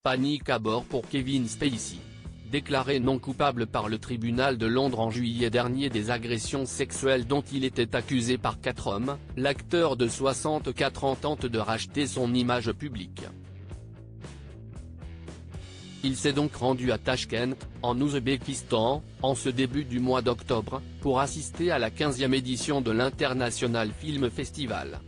Panique à bord pour Kevin Spacey. Déclaré non coupable par le tribunal de Londres en juillet dernier des agressions sexuelles dont il était accusé par 4 hommes, l'acteur de 64 ans tente de racheter son image publique. Il s'est donc rendu à Tachkent, en Ouzbékistan, en ce début du mois d'octobre, pour assister à la 15e édition de l'International Film Festival.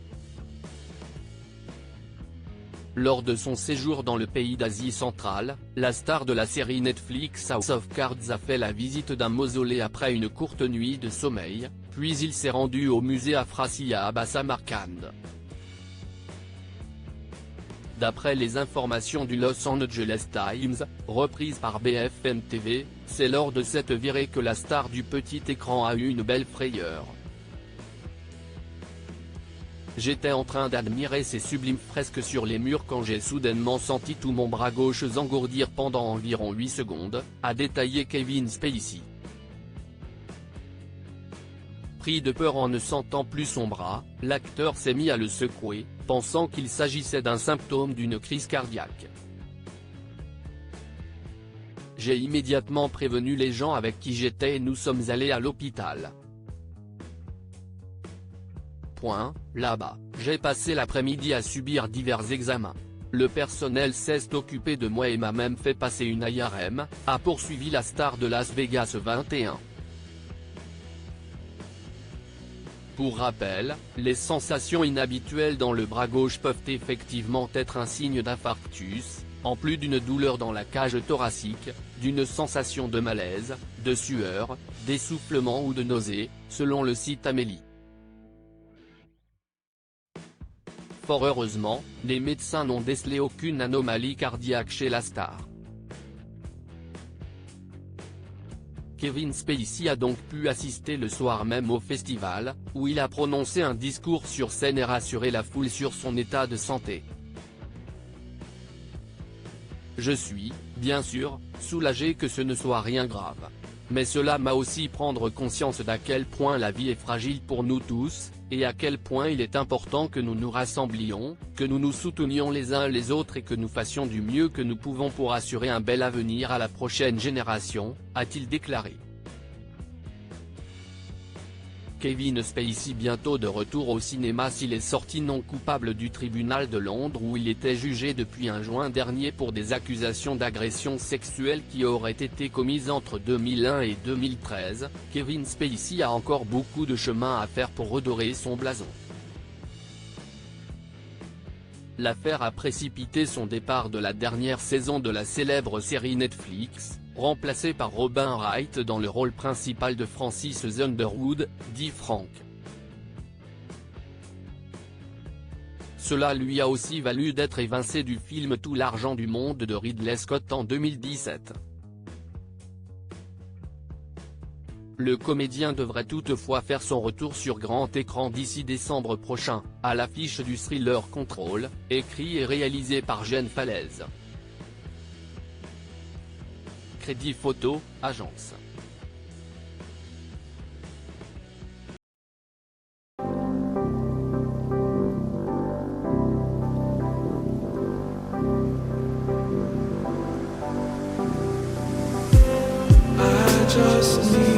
Lors de son séjour dans le pays d'Asie centrale, la star de la série Netflix House of Cards a fait la visite d'un mausolée après une courte nuit de sommeil, puis il s'est rendu au musée Afrasiab à Samarcande. D'après les informations du Los Angeles Times, reprises par BFM TV, c'est lors de cette virée que la star du petit écran a eu une belle frayeur. J'étais en train d'admirer ces sublimes fresques sur les murs quand j'ai soudainement senti tout mon bras gauche s'engourdir pendant environ 8 secondes, a détaillé Kevin Spacey. Pris de peur en ne sentant plus son bras, l'acteur s'est mis à le secouer, pensant qu'il s'agissait d'un symptôme d'une crise cardiaque. J'ai immédiatement prévenu les gens avec qui j'étais et nous sommes allés à l'hôpital. Là-bas, j'ai passé l'après-midi à subir divers examens. Le personnel s'est occupé de moi et m'a même fait passer une IRM, a poursuivi la star de Las Vegas 21. Pour rappel, les sensations inhabituelles dans le bras gauche peuvent effectivement être un signe d'infarctus, en plus d'une douleur dans la cage thoracique, d'une sensation de malaise, de sueur, d'essoufflement ou de nausée, selon le site Amélie. Fort heureusement, les médecins n'ont décelé aucune anomalie cardiaque chez la star. Kevin Spacey a donc pu assister le soir même au festival, où il a prononcé un discours sur scène et rassuré la foule sur son état de santé. Je suis, bien sûr, soulagé que ce ne soit rien grave. Mais cela m'a aussi prendre conscience d'à quel point la vie est fragile pour nous tous, et à quel point il est important que nous nous rassemblions, que nous nous soutenions les uns les autres et que nous fassions du mieux que nous pouvons pour assurer un bel avenir à la prochaine génération, a-t-il déclaré. Kevin Spacey bientôt de retour au cinéma s'il est sorti non coupable du tribunal de Londres où il était jugé depuis juin dernier pour des accusations d'agression sexuelle qui auraient été commises entre 2001 et 2013, Kevin Spacey a encore beaucoup de chemin à faire pour redorer son blason. L'affaire a précipité son départ de la dernière saison de la célèbre série Netflix, remplacé par Robin Wright dans le rôle principal de Francis Underwood, dit Frank. Cela lui a aussi valu d'être évincé du film Tout l'argent du monde de Ridley Scott en 2017. Le comédien devrait toutefois faire son retour sur grand écran d'ici décembre prochain, à l'affiche du thriller Control, écrit et réalisé par Jeanne Falaise. Crédit photo, agence. I just need